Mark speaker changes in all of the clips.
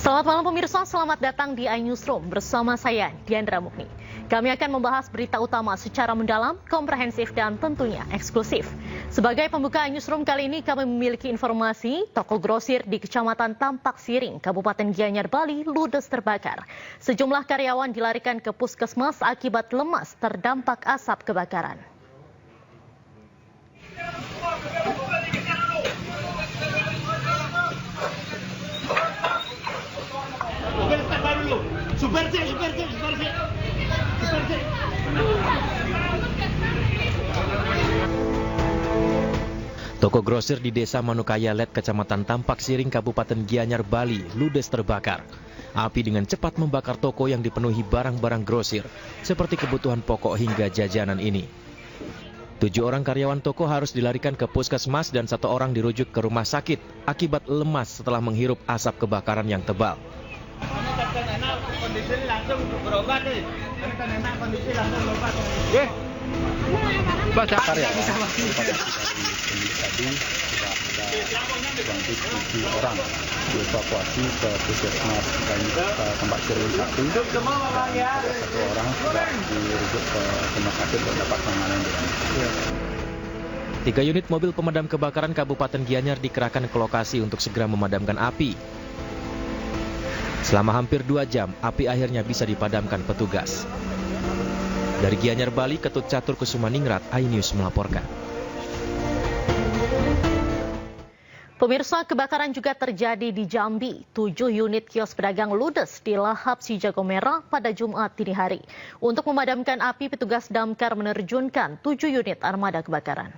Speaker 1: Selamat malam pemirsa, selamat datang di iNewsroom bersama saya Diandra Mukni. Kami akan membahas berita utama secara mendalam, komprehensif dan tentunya eksklusif. Sebagai pembuka iNewsroom kali ini kami memiliki informasi toko grosir di Kecamatan Tampak Siring, Kabupaten Gianyar, Bali ludes terbakar. Sejumlah karyawan dilarikan ke puskesmas akibat lemas terdampak asap kebakaran.
Speaker 2: Toko grosir di Desa Manukaya Let, Kecamatan Tampak Siring, Kabupaten Gianyar, Bali, ludes terbakar. Api dengan cepat membakar toko yang dipenuhi barang-barang grosir, seperti kebutuhan pokok hingga jajanan ini. 7 orang karyawan toko harus dilarikan ke puskesmas dan 1 orang dirujuk ke rumah sakit akibat lemas setelah menghirup asap kebakaran yang tebal.
Speaker 3: Kondisi langsung berobat nih. Kondisi langsung berobat. Baca karya.
Speaker 4: Tadi sudah ada kurang lebih 7 orang dievakuasi ke puskesmas Tampak Siring 1 dan 1 orang sudah dirujuk ke rumah sakit untuk dapat penanganan medis.
Speaker 2: 3 unit mobil pemadam kebakaran Kabupaten Gianyar dikerahkan ke lokasi untuk segera memadamkan api. Selama hampir 2 jam, api akhirnya bisa dipadamkan petugas. Dari Gianyar, Bali, Ketut Catur Kusumaningrat, iNews melaporkan.
Speaker 1: Pemirsa, kebakaran juga terjadi di Jambi. 7 unit kios pedagang ludes di lahap si Jago Merah pada Jumat dini hari. Untuk memadamkan api, petugas damkar menerjunkan 7 unit armada kebakaran.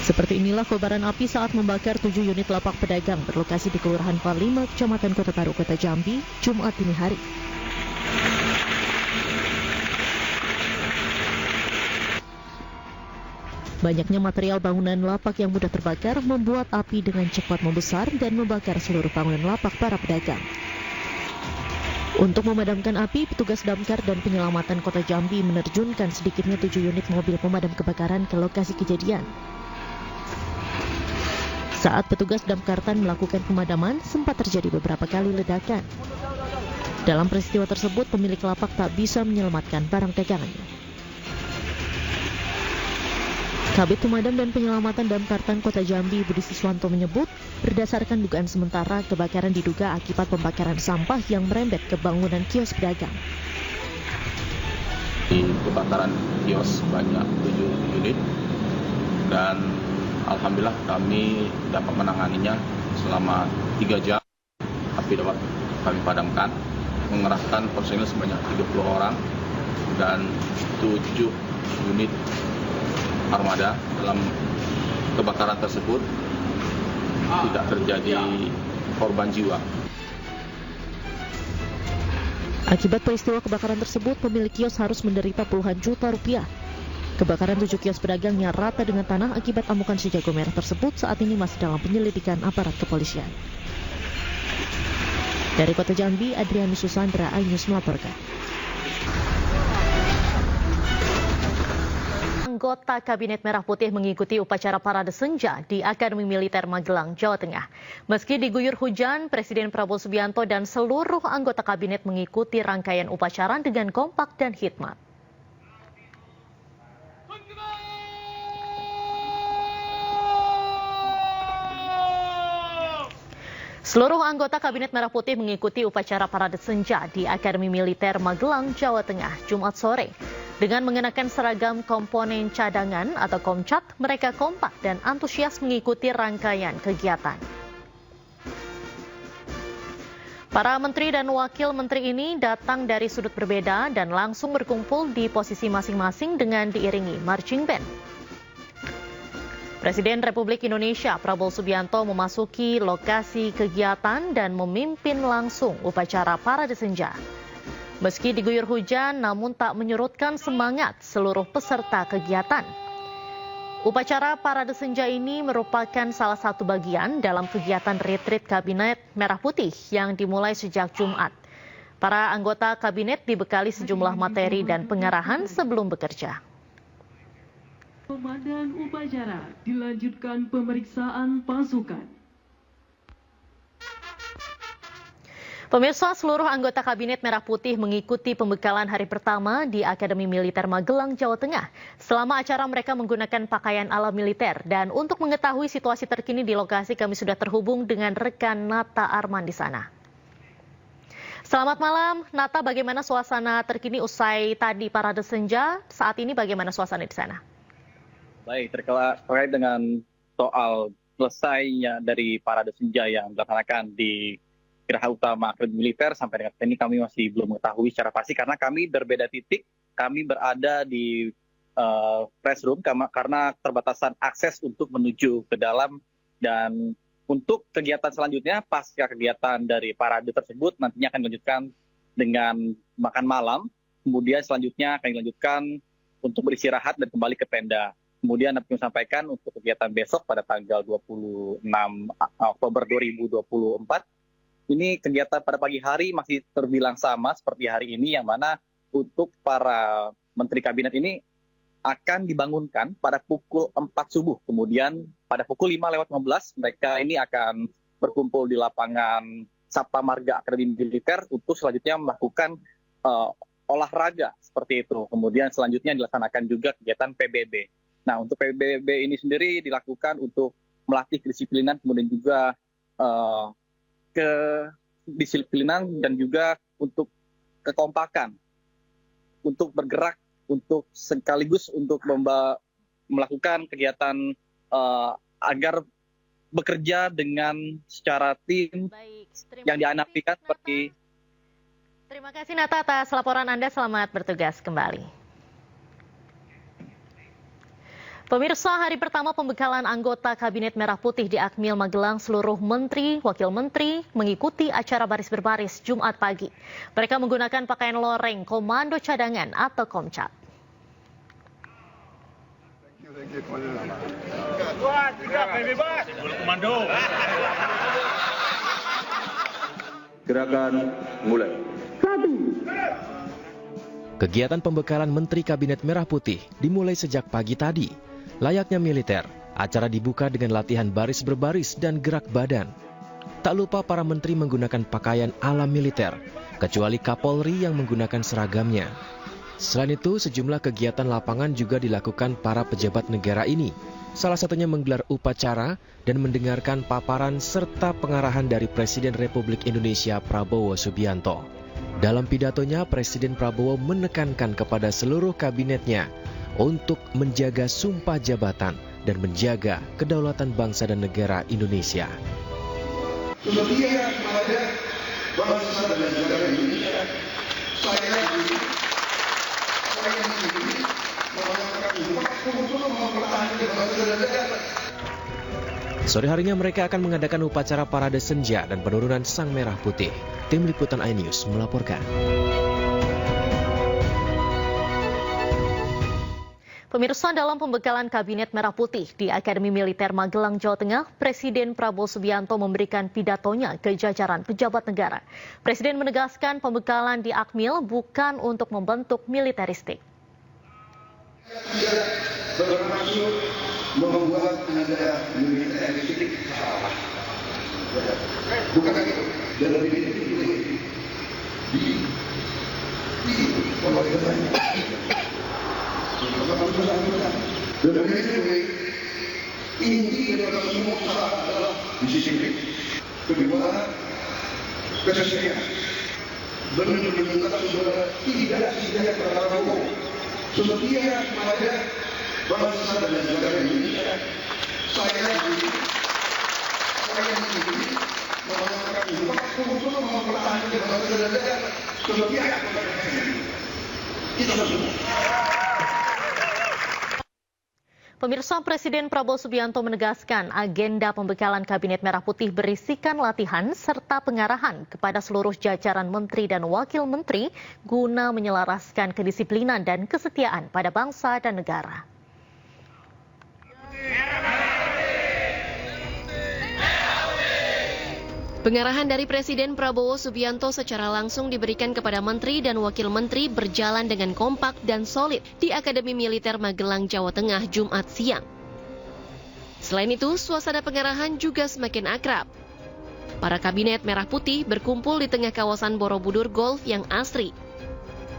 Speaker 1: Seperti inilah kobaran api saat membakar 7 unit lapak pedagang berlokasi di Kelurahan Palima, Kecamatan Kota Baru, Kota Jambi, Jumat dini hari. Banyaknya material bangunan lapak yang mudah terbakar membuat api dengan cepat membesar dan membakar seluruh bangunan lapak para pedagang. Untuk memadamkan api, petugas damkar dan penyelamatan Kota Jambi menerjunkan sedikitnya 7 unit mobil pemadam kebakaran ke lokasi kejadian. Saat petugas damkartan melakukan pemadaman, sempat terjadi beberapa kali ledakan. Dalam peristiwa tersebut, pemilik lapak tak bisa menyelamatkan barang dagangannya. Kabid Pemadam dan Penyelamatan Damkartan Kota Jambi, Budi Siswanto menyebut, berdasarkan dugaan sementara, kebakaran diduga akibat pembakaran sampah yang merembet ke bangunan kios pedagang.
Speaker 5: Di kebakaran kios banyak 7 unit dan alhamdulillah kami dapat menanganinya selama 3 jam. Api dapat kami padamkan, mengerahkan personil sebanyak 30 orang dan 7 unit armada. Dalam kebakaran tersebut tidak terjadi korban jiwa.
Speaker 1: Akibat peristiwa kebakaran tersebut, pemilik kios harus menderita puluhan juta rupiah. Kebakaran 7 kios pedagang yang rata dengan tanah akibat amukan si Jago Merah tersebut saat ini masih dalam penyelidikan aparat kepolisian. Dari Kota Jambi, Adrianus Susandra, iNews melaporkan. Anggota Kabinet Merah Putih mengikuti upacara parade senja di Akademi Militer Magelang, Jawa Tengah. Meski diguyur hujan, Presiden Prabowo Subianto dan seluruh anggota kabinet mengikuti rangkaian upacara dengan kompak dan hikmat. Seluruh anggota Kabinet Merah Putih mengikuti upacara parade senja di Akademi Militer Magelang, Jawa Tengah, Jumat sore. Dengan mengenakan seragam komponen cadangan atau Komcat, mereka kompak dan antusias mengikuti rangkaian kegiatan. Para menteri dan wakil menteri ini datang dari sudut berbeda dan langsung berkumpul di posisi masing-masing dengan diiringi marching band. Presiden Republik Indonesia Prabowo Subianto memasuki lokasi kegiatan dan memimpin langsung upacara parade senja. Meski diguyur hujan, namun tak menyurutkan semangat seluruh peserta kegiatan. Upacara Parade Senja ini merupakan salah satu bagian dalam kegiatan retreat Kabinet Merah Putih yang dimulai sejak Jumat. Para anggota kabinet dibekali sejumlah materi dan pengarahan sebelum bekerja.
Speaker 6: Komandan upacara dilanjutkan pemeriksaan pasukan.
Speaker 1: Pemirsa, seluruh anggota Kabinet Merah Putih mengikuti pembekalan hari pertama di Akademi Militer Magelang, Jawa Tengah. Selama acara mereka menggunakan pakaian ala militer. Dan untuk mengetahui situasi terkini di lokasi, kami sudah terhubung dengan rekan Nata Arman di sana. Selamat malam, Nata. Bagaimana suasana terkini usai tadi Parade Senja? Saat ini bagaimana suasana di sana?
Speaker 7: Baik, terkait dengan soal selesainya dari Parade Senja yang dilaksanakan di Geraha Utama Akademi Militer, sampai dengan ini kami masih belum mengetahui secara pasti karena kami berbeda titik. Kami berada di press room karena terbatasan akses untuk menuju ke dalam, dan untuk kegiatan selanjutnya pasca kegiatan dari parade tersebut nantinya akan dilanjutkan dengan makan malam. Kemudian selanjutnya akan dilanjutkan untuk beristirahat dan kembali ke tenda. Kemudian kami sampaikan untuk kegiatan besok pada tanggal 26 Oktober 2024. Ini kegiatan pada pagi hari masih terbilang sama seperti hari ini, yang mana untuk para menteri kabinet ini akan dibangunkan pada pukul 4 subuh. Kemudian pada pukul 5:15 mereka ini akan berkumpul di lapangan Sapta Marga Akademi Militer untuk selanjutnya melakukan olahraga seperti itu. Kemudian selanjutnya dilaksanakan juga kegiatan PBB. Nah, untuk PBB ini sendiri dilakukan untuk melatih kedisiplinan, kemudian juga kedisiplinan dan juga untuk kekompakan untuk bergerak, untuk sekaligus untuk melakukan kegiatan agar bekerja dengan secara tim.
Speaker 1: Baik,
Speaker 7: yang dianapkan seperti.
Speaker 1: Terima kasih Nata atas laporan Anda, selamat bertugas kembali. Pemirsa, hari pertama pembekalan anggota Kabinet Merah Putih di Akmil Magelang, seluruh menteri, wakil menteri mengikuti acara baris berbaris Jumat pagi. Mereka menggunakan pakaian loreng Komando Cadangan atau Komcat.
Speaker 4: Gerakan mulai.
Speaker 2: Kegiatan pembekalan Menteri Kabinet Merah Putih dimulai sejak pagi tadi. Layaknya militer, acara dibuka dengan latihan baris berbaris dan gerak badan. Tak lupa para menteri menggunakan pakaian ala militer, kecuali Kapolri yang menggunakan seragamnya. Selain itu, sejumlah kegiatan lapangan juga dilakukan para pejabat negara ini. Salah satunya menggelar upacara dan mendengarkan paparan serta pengarahan dari Presiden Republik Indonesia Prabowo Subianto. Dalam pidatonya, Presiden Prabowo menekankan kepada seluruh kabinetnya untuk menjaga sumpah jabatan dan menjaga kedaulatan bangsa dan negara Indonesia.
Speaker 8: Setia kepada bangsa dan negara Indonesia, saya
Speaker 2: Sore harinya mereka akan mengadakan upacara Parade Senja dan penurunan Sang Merah Putih. Tim Liputan iNews melaporkan.
Speaker 1: Pemirsa, dalam pembekalan Kabinet Merah Putih di Akademi Militer Magelang, Jawa Tengah, Presiden Prabowo Subianto memberikan pidatonya ke jajaran pejabat negara. Presiden menegaskan pembekalan di Akmil bukan untuk membentuk militeristik.
Speaker 8: Tidak bermaksud membuat tenaga militeristik salah. Bukan itu. Dan lebih di pemerintahannya. Dan inti daripada semua usaha adalah disiplin. Kedua, kesetiaan. Benar-benar kata saudara tidak setia kepada Prabowo, setia kepada bangsa dan negara Indonesia. Saya mengatakan untuk mempertahankan bangsa dan negara, setia kepada saya. Itu semua.
Speaker 1: Pemirsa, Presiden Prabowo Subianto menegaskan agenda pembekalan Kabinet Merah Putih berisikan latihan serta pengarahan kepada seluruh jajaran menteri dan wakil menteri guna menyelaraskan kedisiplinan dan kesetiaan pada bangsa dan negara.
Speaker 9: Pengarahan dari Presiden Prabowo Subianto secara langsung diberikan kepada Menteri dan Wakil Menteri berjalan dengan kompak dan solid di Akademi Militer Magelang, Jawa Tengah, Jumat siang. Selain itu, suasana pengarahan juga semakin akrab. Para kabinet merah putih berkumpul di tengah kawasan Borobudur Golf yang asri.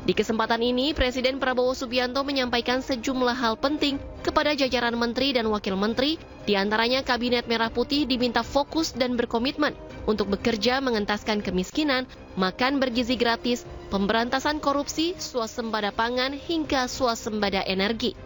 Speaker 9: Di kesempatan ini, Presiden Prabowo Subianto menyampaikan sejumlah hal penting kepada jajaran menteri dan wakil menteri, di antaranya Kabinet Merah Putih diminta fokus dan berkomitmen untuk bekerja mengentaskan kemiskinan, makan bergizi gratis, pemberantasan korupsi, swasembada pangan, hingga swasembada energi.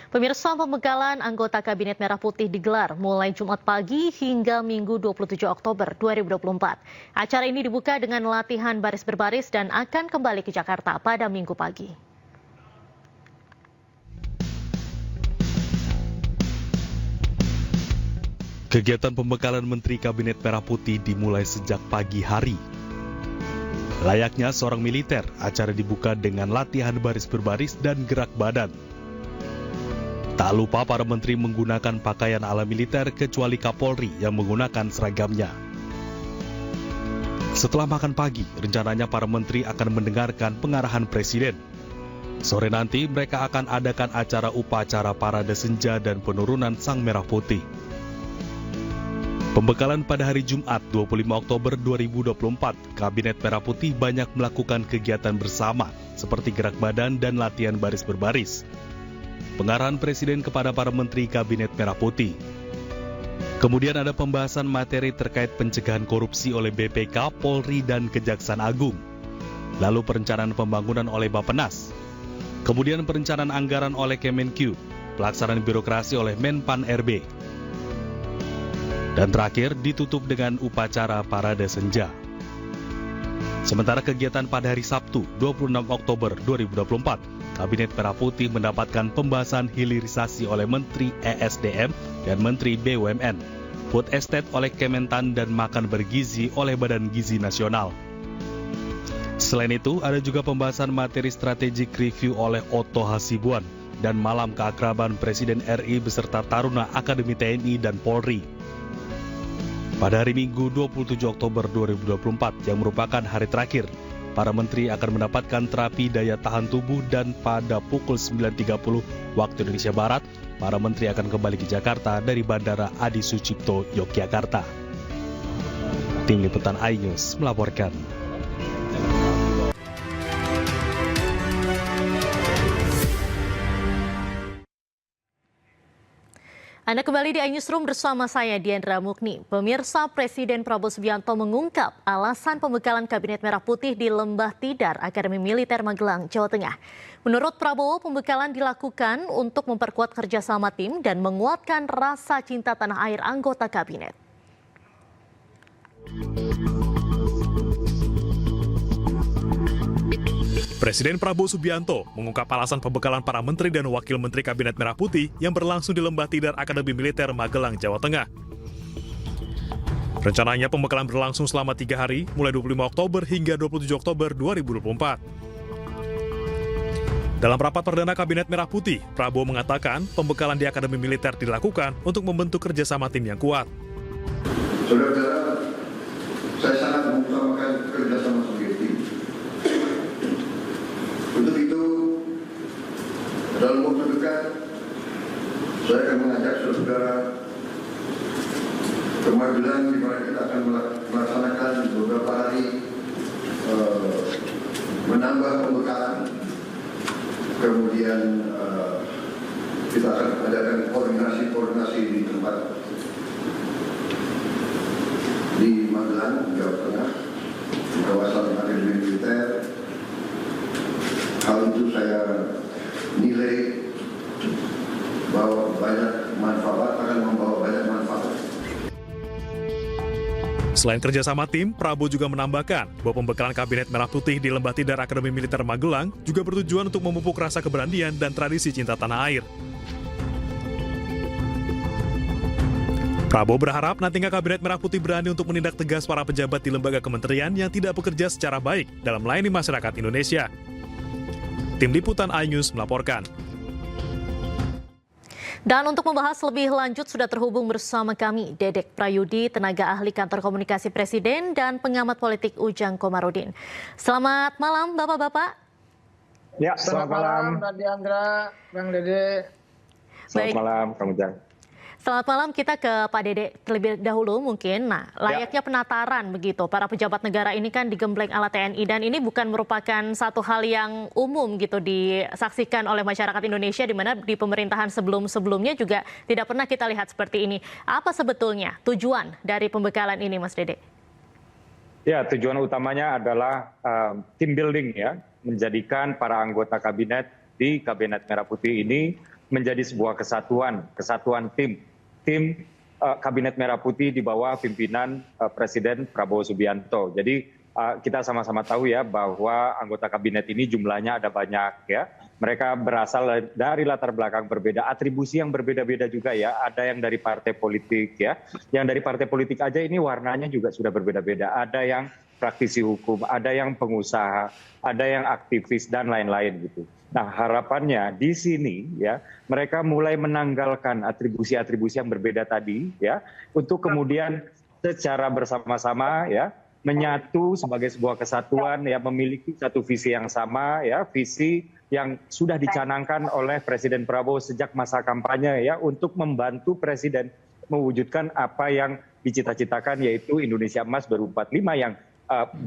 Speaker 1: Pemirsa, pembegalan anggota Kabinet Merah Putih digelar mulai Jumat pagi hingga Minggu 27 Oktober 2024. Acara ini dibuka dengan latihan baris berbaris dan akan kembali ke Jakarta pada Minggu pagi.
Speaker 10: Kegiatan pembekalan Menteri Kabinet Merah Putih dimulai sejak pagi hari. Layaknya seorang militer, acara dibuka dengan latihan baris berbaris dan gerak badan. Tak lupa para menteri menggunakan pakaian ala militer kecuali Kapolri yang menggunakan seragamnya. Setelah makan pagi, rencananya para menteri akan mendengarkan pengarahan Presiden. Sore nanti mereka akan adakan acara upacara parade senja dan penurunan Sang Merah Putih. Pembekalan pada hari Jumat 25 Oktober 2024, Kabinet Merah Putih banyak melakukan kegiatan bersama seperti gerak badan dan latihan baris berbaris. Pengarahan Presiden kepada para menteri Kabinet Merah Putih. Kemudian ada pembahasan materi terkait pencegahan korupsi oleh BPK, Polri, dan Kejaksaan Agung. Lalu perencanaan pembangunan oleh Bappenas. Kemudian perencanaan anggaran oleh Kemenq, pelaksanaan birokrasi oleh Menpan RB. Dan terakhir ditutup dengan upacara parade senja. Sementara kegiatan pada hari Sabtu 26 Oktober 2024, Kabinet Merah Putih mendapatkan pembahasan hilirisasi oleh Menteri ESDM dan Menteri BUMN, Food Estate oleh Kementan dan Makan Bergizi oleh Badan Gizi Nasional. Selain itu, ada juga pembahasan materi strategic review oleh Otto Hasibuan dan Malam Keakraban Presiden RI beserta Taruna Akademi TNI dan Polri. Pada hari Minggu 27 Oktober 2024 yang merupakan hari terakhir, para menteri akan mendapatkan terapi daya tahan tubuh dan pada pukul 9.30 waktu Indonesia Barat, para menteri akan kembali ke Jakarta dari Bandara Adi Sucipto, Yogyakarta. Tim Liputan iNews melaporkan.
Speaker 1: Anda kembali di iNewsroom bersama saya Diandra Mukni. Pemirsa, Presiden Prabowo Subianto mengungkap alasan pembekalan Kabinet Merah Putih di Lembah Tidar Akademi Militer Magelang, Jawa Tengah. Menurut Prabowo, pembekalan dilakukan untuk memperkuat kerjasama tim dan menguatkan rasa cinta tanah air anggota Kabinet.
Speaker 11: Presiden Prabowo Subianto mengungkap alasan pembekalan para menteri dan wakil menteri Kabinet Merah Putih yang berlangsung di Lembah Tidar Akademi Militer Magelang, Jawa Tengah. Rencananya pembekalan berlangsung selama 3 hari, mulai 25 Oktober hingga 27 Oktober 2024. Dalam rapat perdana Kabinet Merah Putih, Prabowo mengatakan pembekalan di Akademi Militer dilakukan untuk membentuk kerjasama tim yang kuat.
Speaker 8: Saudara-saudara, saya sangat mengutamakan kerjasama sebagai tim. Untuk itu, dalam waktu dekat, saya akan mengajak saudara ke Magelang, di mana kita akan melaksanakan beberapa hari menambah pembekalan. Kemudian kita akan adakan koordinasi di tempat di Magelang, Jawa Tengah, di kawasan Akademi Militer. Hal itu saya nilai bahwa banyak manfaat, akan membawa banyak manfaat.
Speaker 11: Selain kerjasama tim, Prabowo juga menambahkan bahwa pembekalan Kabinet Merah Putih di Lembah Tidar Akademi Militer Magelang juga bertujuan untuk memupuk rasa keberanian dan tradisi cinta tanah air. Prabowo berharap nantinya Kabinet Merah Putih berani untuk menindak tegas para pejabat di lembaga kementerian yang tidak bekerja secara baik dalam melayani masyarakat Indonesia. Tim Liputan iNews melaporkan.
Speaker 1: Dan untuk membahas lebih lanjut sudah terhubung bersama kami Dedek Prayudi, tenaga ahli kantor komunikasi Presiden dan pengamat politik Ujang Komarudin. Selamat malam Bapak-Bapak.
Speaker 12: Ya, selamat malam Mbak Diandra, Bang Dede.
Speaker 1: Selamat
Speaker 12: malam Kang Ujang.
Speaker 1: Selamat malam, kita ke Pak Dede terlebih dahulu mungkin. Nah, layaknya penataran begitu, para pejabat negara ini kan digembleng ala TNI dan ini bukan merupakan satu hal yang umum gitu disaksikan oleh masyarakat Indonesia di mana di pemerintahan sebelum-sebelumnya juga tidak pernah kita lihat seperti ini. Apa sebetulnya tujuan dari pembekalan ini, Mas Dede?
Speaker 12: Ya, tujuan utamanya adalah team building ya, menjadikan para anggota kabinet di Kabinet Merah Putih ini menjadi sebuah kesatuan tim Kabinet Merah Putih di bawah pimpinan Presiden Prabowo Subianto. Jadi kita sama-sama tahu ya bahwa anggota kabinet ini jumlahnya ada banyak ya. Mereka berasal dari latar belakang berbeda, atribusi yang berbeda-beda juga ya. Ada yang dari partai politik ya. Yang dari partai politik aja ini warnanya juga sudah berbeda-beda. Ada yang praktisi hukum, ada yang pengusaha, ada yang aktivis dan lain-lain gitu. Nah, harapannya di sini ya mereka mulai menanggalkan atribusi-atribusi yang berbeda tadi ya untuk kemudian secara bersama-sama ya menyatu sebagai sebuah kesatuan ya, memiliki satu visi yang sama ya, visi yang sudah dicanangkan oleh Presiden Prabowo sejak masa kampanye ya untuk membantu Presiden mewujudkan apa yang dicita-citakan yaitu Indonesia Emas 2045 yang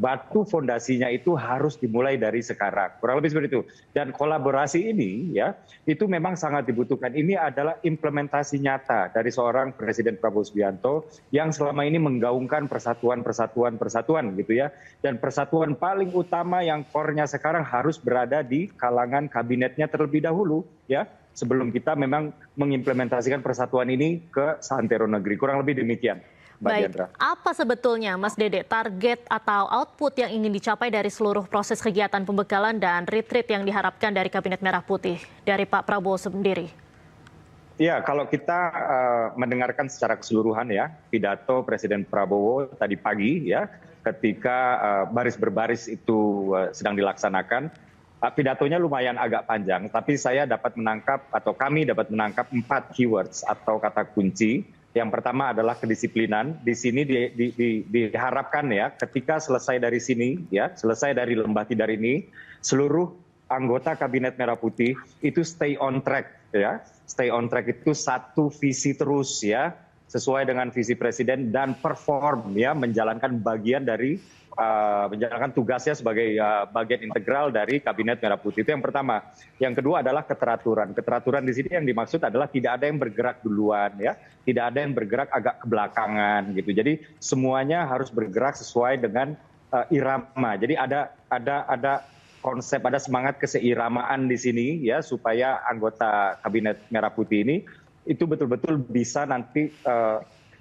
Speaker 12: batu fondasinya itu harus dimulai dari sekarang. Kurang lebih seperti itu. Dan kolaborasi ini ya, itu memang sangat dibutuhkan. Ini adalah implementasi nyata dari seorang Presiden Prabowo Subianto yang selama ini menggaungkan persatuan gitu ya. Dan persatuan paling utama yang core-nya sekarang harus berada di kalangan kabinetnya terlebih dahulu ya. Sebelum kita memang mengimplementasikan persatuan ini ke santero negeri. Kurang lebih demikian.
Speaker 1: Baik, apa sebetulnya Mas Dede target atau output yang ingin dicapai dari seluruh proses kegiatan pembekalan dan retreat yang diharapkan dari Kabinet Merah Putih dari Pak Prabowo sendiri?
Speaker 12: Ya, kalau kita mendengarkan secara keseluruhan ya pidato Presiden Prabowo tadi pagi ya ketika baris berbaris itu sedang dilaksanakan, pidatonya lumayan agak panjang, tapi saya dapat menangkap atau kami dapat menangkap 4 keywords atau kata kunci. Yang pertama adalah kedisiplinan. Di sini diharapkan ya ketika selesai dari sini ya, selesai dari lembah tidar ini, seluruh anggota Kabinet Merah Putih itu stay on track ya. Stay on track itu satu visi terus ya, sesuai dengan visi Presiden dan perform ya, menjalankan bagian dari menjalankan tugasnya sebagai bagian integral dari Kabinet Merah Putih. Itu yang pertama. Yang kedua adalah keteraturan. Keteraturan di sini yang dimaksud adalah tidak ada yang bergerak duluan ya, tidak ada yang bergerak agak kebelakangan gitu. Jadi semuanya harus bergerak sesuai dengan irama. Jadi ada konsep, ada semangat keseiramaan di sini ya supaya anggota Kabinet Merah Putih ini itu betul-betul bisa nanti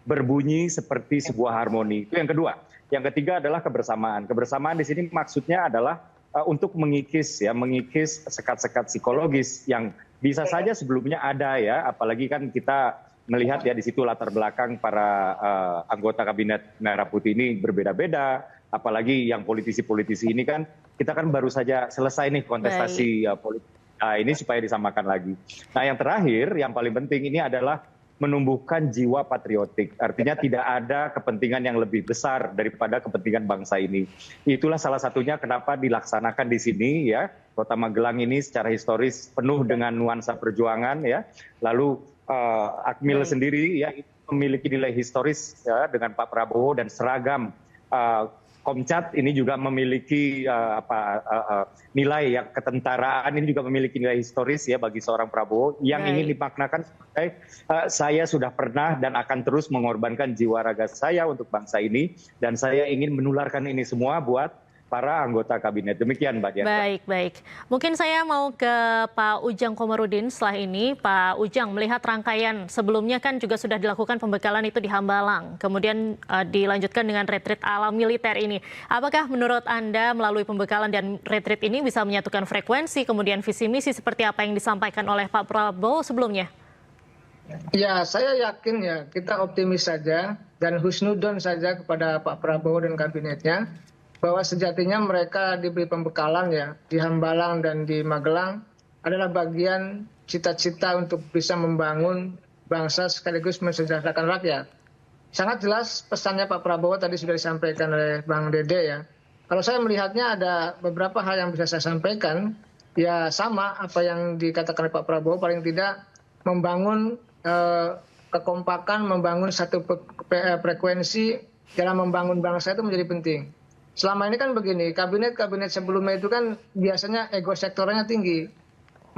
Speaker 12: berbunyi seperti sebuah harmoni. Itu yang kedua. Yang ketiga adalah kebersamaan. Kebersamaan di sini maksudnya adalah untuk mengikis sekat-sekat psikologis yang bisa saja sebelumnya ada ya, apalagi kan kita melihat ya di situ latar belakang para anggota Kabinet Merah Putih ini berbeda-beda, apalagi yang politisi-politisi ini kan kita kan baru saja selesai nih kontestasi politik. Nah, ini supaya disamakan lagi. Nah, yang terakhir yang paling penting ini adalah menumbuhkan jiwa patriotik. Artinya tidak ada kepentingan yang lebih besar daripada kepentingan bangsa ini. Itulah salah satunya kenapa dilaksanakan di sini ya. Kota Magelang ini secara historis penuh dengan nuansa perjuangan ya. Lalu Akmil sendiri ya memiliki nilai historis ya dengan Pak Prabowo dan seragam Komcat ini juga memiliki nilai yang ketentaraan, ini juga memiliki nilai historis ya bagi seorang Prabowo yang ingin dimaknakan sebagai saya sudah pernah dan akan terus mengorbankan jiwa raga saya untuk bangsa ini dan saya ingin menularkan ini semua buat para anggota kabinet. Demikian Mbak Diandra.
Speaker 1: Baik. Mungkin saya mau ke Pak Ujang Komarudin setelah ini. Pak Ujang, melihat rangkaian sebelumnya kan juga sudah dilakukan pembekalan itu di Hambalang. Kemudian dilanjutkan dengan retreat ala militer ini. Apakah menurut Anda melalui pembekalan dan retreat ini bisa menyatukan frekuensi, kemudian visi misi seperti apa yang disampaikan oleh Pak Prabowo sebelumnya?
Speaker 13: Ya, saya yakin ya, kita optimis saja dan husnudon saja kepada Pak Prabowo dan kabinetnya, bahwa sejatinya mereka diberi pembekalan ya, di Hambalang dan di Magelang adalah bagian cita-cita untuk bisa membangun bangsa sekaligus mensejahterakan rakyat. Sangat jelas pesannya Pak Prabowo tadi sudah disampaikan oleh Bang Dede ya. Kalau saya melihatnya ada beberapa hal yang bisa saya sampaikan, ya sama apa yang dikatakan oleh Pak Prabowo, paling tidak membangun kekompakan, membangun satu frekuensi dalam membangun bangsa itu menjadi penting. Selama ini kan begini, kabinet-kabinet sebelumnya itu kan biasanya ego sektornya tinggi.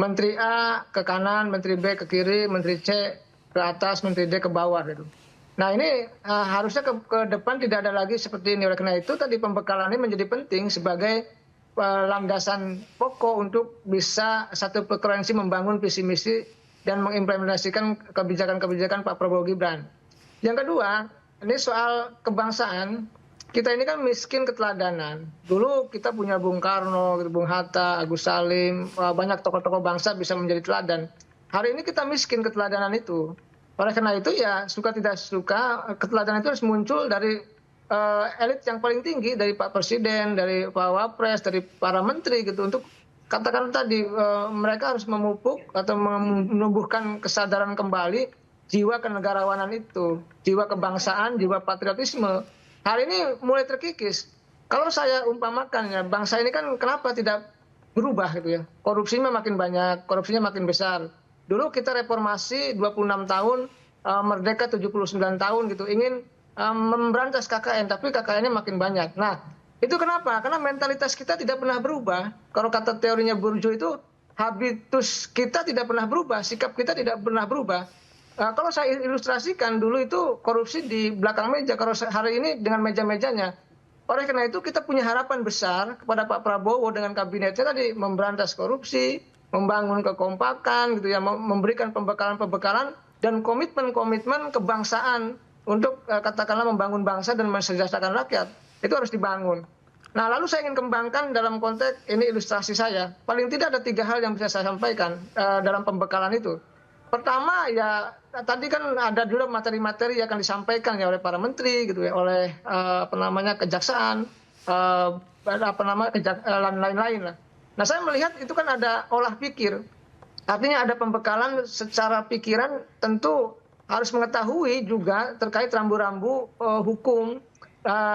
Speaker 13: Menteri A ke kanan, Menteri B ke kiri, Menteri C ke atas, Menteri D ke bawah gitu. Nah ini harusnya ke depan tidak ada lagi seperti ini. Oleh karena itu tadi pembekalan ini menjadi penting sebagai landasan pokok untuk bisa satu frekuensi membangun visi misi dan mengimplementasikan kebijakan-kebijakan Pak Prabowo Gibran. Yang kedua, ini soal kebangsaan. Kita ini kan miskin keteladanan. Dulu kita punya Bung Karno, Bung Hatta, Agus Salim, banyak tokoh-tokoh bangsa bisa menjadi teladan. Hari ini kita miskin keteladanan itu. Oleh karena itu ya suka tidak suka keteladanan itu harus muncul dari elit yang paling tinggi, dari Pak Presiden, dari Pak Wapres, dari para menteri gitu, untuk katakan tadi mereka harus memupuk atau menumbuhkan kesadaran kembali jiwa kenegarawanan itu, jiwa kebangsaan, jiwa patriotisme. Hari ini mulai terkikis. Kalau saya umpamakan ya, bangsa ini kan kenapa tidak berubah gitu ya? Korupsinya makin banyak, korupsinya makin besar. Dulu kita reformasi 26 tahun, merdeka 79 tahun gitu, ingin memberantas KKN, tapi KKN-nya makin banyak. Nah, itu kenapa? Karena mentalitas kita tidak pernah berubah. Kalau kata teorinya Bourdieu itu, habitus kita tidak pernah berubah, sikap kita tidak pernah berubah. Kalau saya ilustrasikan, dulu itu korupsi di belakang meja, kalau hari ini dengan meja-mejanya. Oleh karena itu kita punya harapan besar kepada Pak Prabowo dengan kabinetnya tadi, memberantas korupsi, membangun kekompakan, gitu ya, memberikan pembekalan-pembekalan dan komitmen-komitmen kebangsaan untuk katakanlah membangun bangsa dan mensejahterakan rakyat. Itu harus dibangun. Nah, lalu saya ingin kembangkan dalam konteks ini ilustrasi saya. Paling tidak ada 3 hal yang bisa saya sampaikan dalam pembekalan itu. Pertama ya tadi kan ada dulu materi-materi yang akan disampaikan ya oleh para menteri gitu ya, oleh kejaksaan, lain-lain lah. Nah, saya melihat itu kan ada olah pikir. Artinya ada pembekalan secara pikiran, tentu harus mengetahui juga terkait rambu-rambu hukum,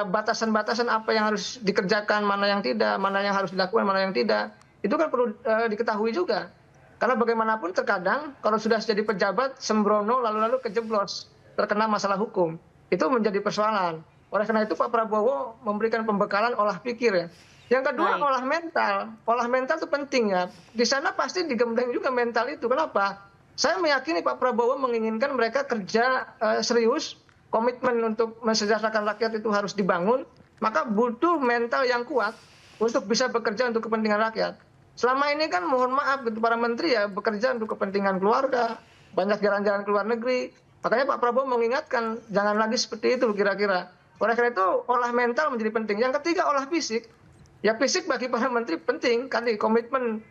Speaker 13: batasan-batasan apa yang harus dikerjakan, mana yang tidak, mana yang harus dilakukan, mana yang tidak. Itu kan perlu diketahui juga. Karena bagaimanapun terkadang kalau sudah jadi pejabat sembrono lalu kejeblos, terkena masalah hukum. Itu menjadi persoalan. Oleh karena itu Pak Prabowo memberikan pembekalan olah pikir ya. Yang kedua olah mental. Olah mental itu penting ya. Di sana pasti digembleng juga mental itu. Kenapa? Saya meyakini Pak Prabowo menginginkan mereka kerja serius, komitmen untuk mensejahterakan rakyat itu harus dibangun, maka butuh mental yang kuat untuk bisa bekerja untuk kepentingan rakyat. Selama ini kan mohon maaf gitu, para menteri ya bekerja untuk kepentingan keluarga, banyak jalan-jalan ke luar negeri. Makanya Pak Prabowo mengingatkan jangan lagi seperti itu kira-kira. Oleh karena itu olah mental menjadi penting. Yang ketiga olah fisik. Ya fisik bagi para menteri penting, kan komitmen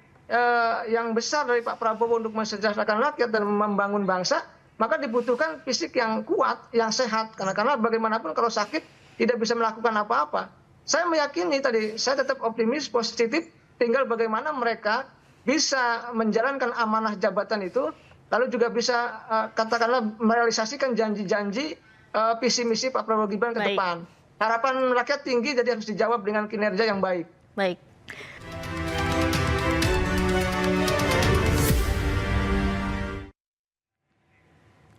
Speaker 13: yang besar dari Pak Prabowo untuk mensejahterakan rakyat dan membangun bangsa. Maka dibutuhkan fisik yang kuat, yang sehat. Karena bagaimanapun kalau sakit tidak bisa melakukan apa-apa. Saya meyakini tadi, saya tetap optimis, positif. Tinggal bagaimana mereka bisa menjalankan amanah jabatan itu. Lalu juga bisa katakanlah merealisasikan janji-janji visi misi Pak Prabowo Gibran ke depan. Harapan rakyat tinggi jadi harus dijawab dengan kinerja yang baik.
Speaker 1: Baik.